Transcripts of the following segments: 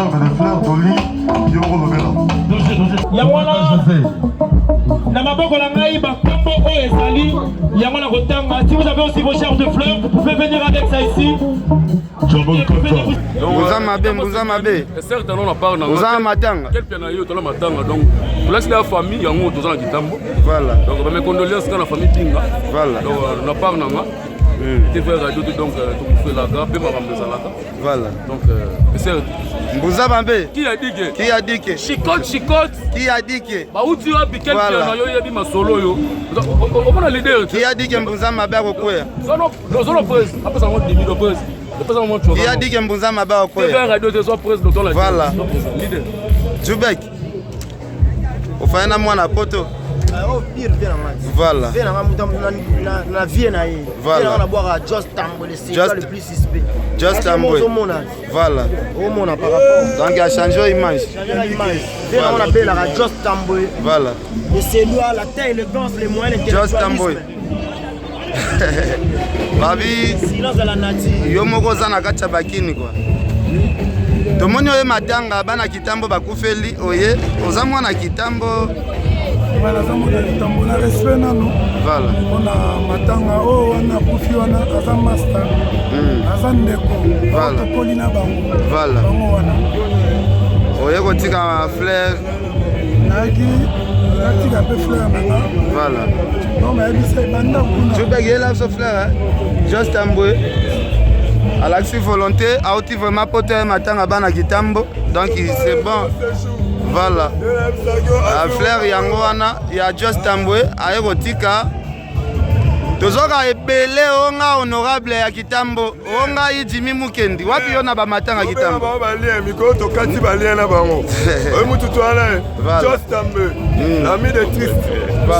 gerbe de fleurs d'oli, Yoko Lovela. Yamwana na maboko na ngai bakambo oyo ezali yango na kotanga. Si vous avez aussi vos germes de fleurs, vous pouvez venir avec ça ici. Mbuza mabe. Certes non na part na. Mbuza matanga. Quel piano yo tola matanga donc. Place la famille yango tozana kitambo. Voilà. Donc ba mes condoléances dans la famille Pinga. Voilà. Donc na part na nga. Tu fais radio donc tu fais la gare, ma rambe zalaka. Voilà. Donc certes Mbuza mabe. Qui a dit que Chicote. Qui a dit que ba uti wa bikel piano yo yebi masolo yo. On a leader. Qui a dit que Mbuza mabe akokoya? Zono presse. Après ça on dit de presse. Qui a dit que Mbuza mabe akokoya? Voilà. Jubek. Ofana mwana poto. Oh, pire, viens voilà. Viens na vie na yé. Viens na boire à Just Tambo, le le plus suspect. Just Tambo. Voilà. Au monde par rapport. Donc il a changé l'image. Viens on appelle la Just Tambo. Voilà. Et c'est lui la taille, l'élégance, les moyens, Just Tambo. Babi. Silence à la nature. Yo moko za na kati ya bakini kwa. Tomoni oye matanga bana kitambo bakufeli oye oza mwana kitambo. Voilà, ça m'a dit tambo na respect nano. Voilà. On a matanga oh on a kufi on a asa master. Asa ndeko. Voilà. Polina bango. Voilà. Bango wana. Oye kotika fleur. Naki peu fleur nanga. Voilà. Non mais c'est banda kuna. Tu peux gagner ce fleur Just Tambo. À l'action volonté, a aussi vraiment porté matanga bana kitambo. Donc c'est bon. Voilà. La fleur yango wana ya Just Tambo ayekotika. Tozoka ebele onga honorable ya kitambo. Onga Jimmy Mukendi. Wapi yona ba matanga kitambo? Ba balia mikolo to kati balia na bango. Oy mutu to ala. Just Tambo. L'ami de triste.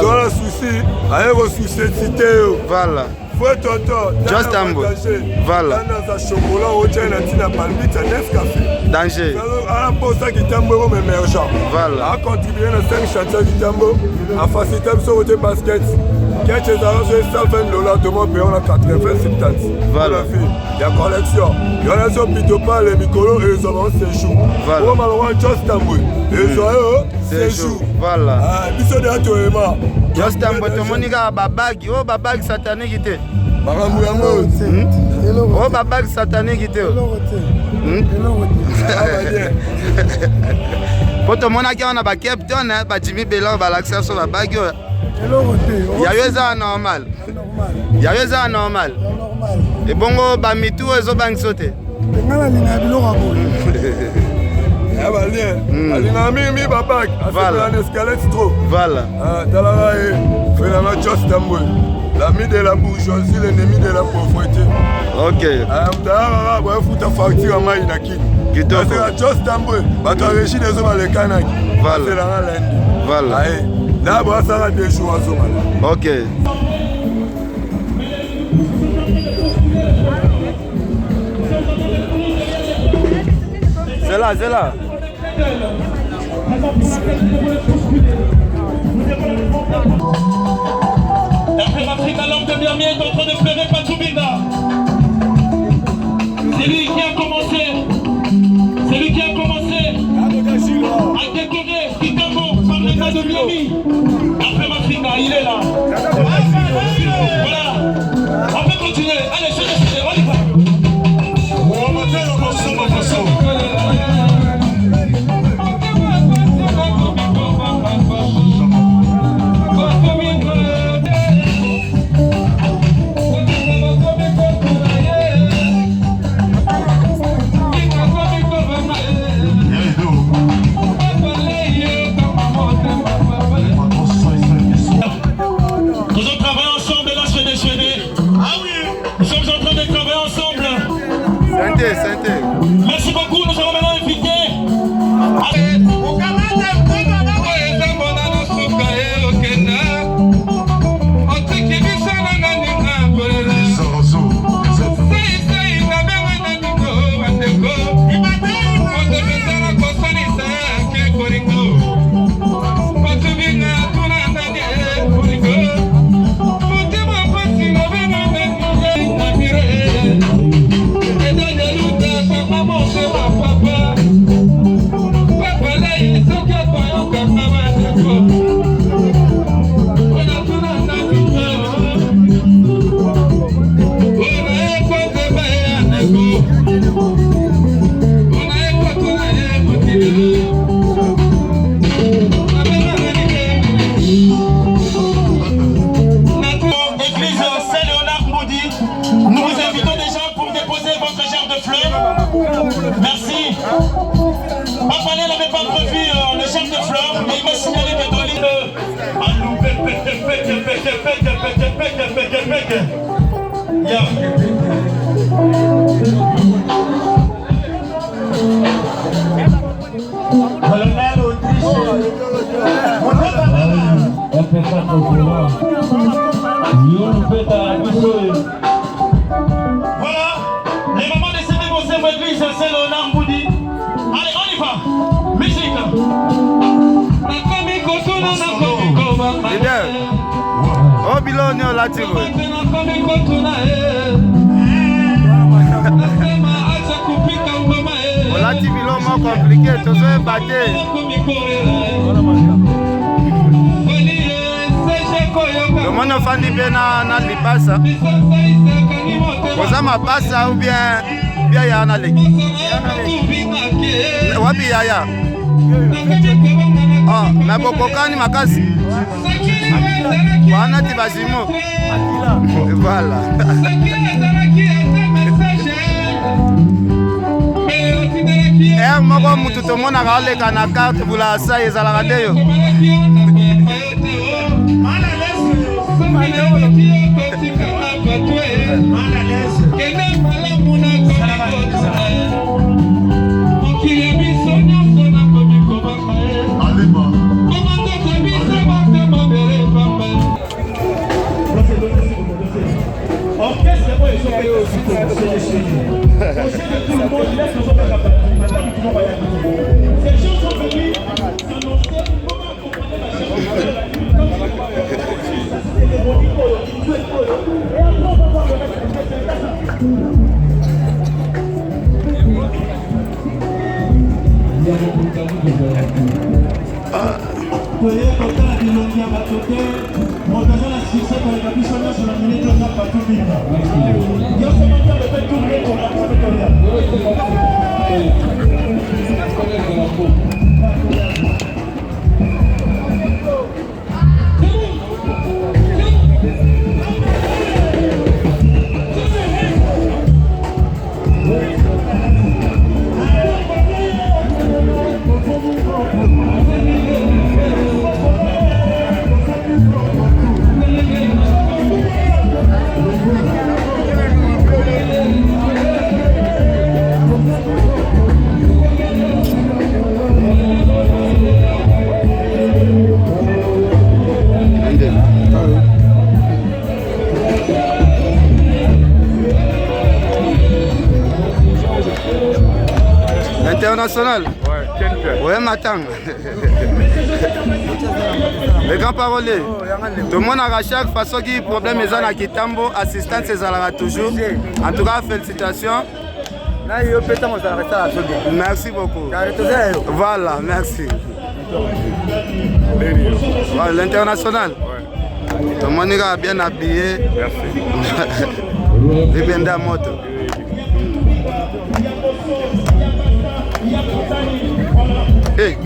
Sur le souci, ayeko suscité. Voilà. Just Tambo. Voilà. Danger. Voilà. A contribué à 5 chantiers du Tambo, à faciliter le basket. Quand tu as $120 de mon pays, on a 80-70. Voilà. Il y a collection. Il y a les hôpitaux, les micros et les hommes séjour. Voilà. On a Just Tambo. Les hommes séjour. Voilà. Just Tambo, tout le monde a babag. Oh, babag satanique. Oh, babag satanique. Pour tout le monde qui a un capitaine, Jimmy Bellon va l'accès sur la bague. Il y a eu ça normal. Il y a eu ça normal. Et bon, Bamitou et Zobang sauté. Voilà. Just Tambo. L'ami de la bourgeoisie, l'ennemi de la pauvreté. Ok. Just Tambo. Bato régi des hommes à l'écanac. Voilà. Là, ça va des jours à Zomala. Ok. C'est là. Après Africa, l'homme de Birmie est en train de pleurer Patoubinda. C'est lui qui a commencé. C'est lui qui a commencé à décorer Kitambo par l'État de Birmie. Après Africa, il est là. Voilà. On peut continuer. Allez, on y va. Voilà, les mamans décédées vont servir l'église, c'est Léonard Moudi. Allez, on y va. Musique. Leader. Oh, Bilo, on est au latin. Voilà, tu Bilo, moins compliqué. Tout ça est battu. Le monde fait du bien dans les passes. Vous avez ma passe ou bien il y a un alec. Wabi yaya. Oh, na bokokani makasi. Wana tibazimo. Voilà. Eh, moko mutu to mona kale kana carte bula sa ezala kadeyo. International. Ouais, matin. Les grands paroliers. Tout le monde a chaque façon qui problème les gens à Kitambo, assistance ces alara toujours. En tout cas, félicitations. Merci beaucoup. Voilà, merci. Voilà, l'international. Tout le monde est bien habillé. Merci. Vivenda moto. Hey.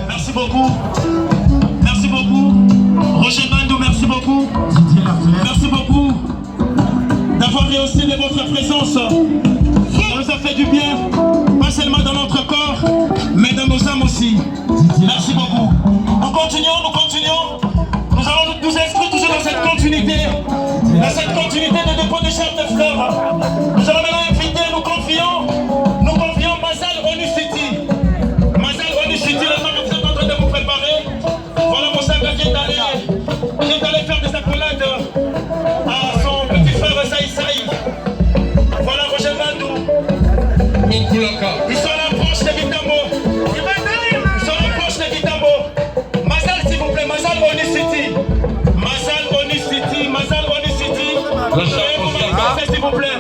Merci beaucoup. Merci beaucoup. Roger Bandou, merci beaucoup. Merci beaucoup d'avoir rehaussé de votre présence. Ça nous a fait du bien, pas seulement dans notre corps, mais dans nos âmes aussi. Merci beaucoup. Nous continuons, nous continuons. Nous allons nous inscrire toujours dans cette continuité de dépôt de chair de fleurs. Nous allons maintenant inviter, nous confions Mazal Onicity. Le nom que vous êtes en train de vous préparer. Voilà, mon sac vient d'aller faire des accolades à son petit frère Saï Saï. Voilà, Roger Bandou. Ils sont à l'approche de Vitambo. Ils sont à l'approche de Vitambo. Mazal, s'il vous plaît, Mazal Onicity. Mazal Onicity. Mazal Onicity. Veuillez vous manifester, s'il vous plaît.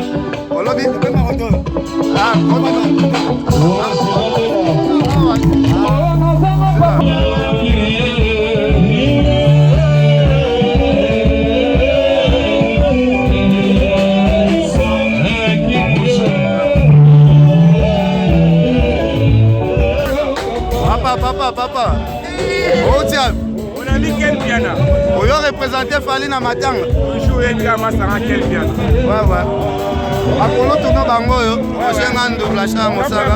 papa. Oh tiens. On a mis quel piano? Oyo représenté Fali na matanga. Toujours et drama ça quel piano? Ouais. Apollo tourno bango yo. Prochain an doublage à Mosaka.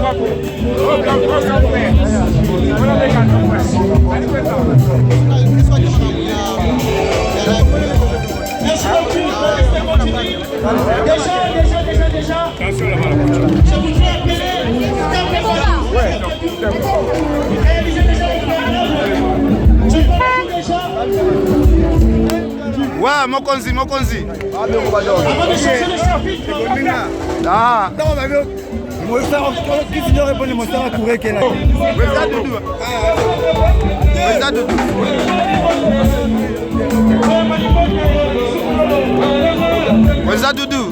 Merci beaucoup. Déjà. Je voudrais appeler. Ouais, Mokonzi. Avant de changer le chapitre. Ah. Weza Doudou.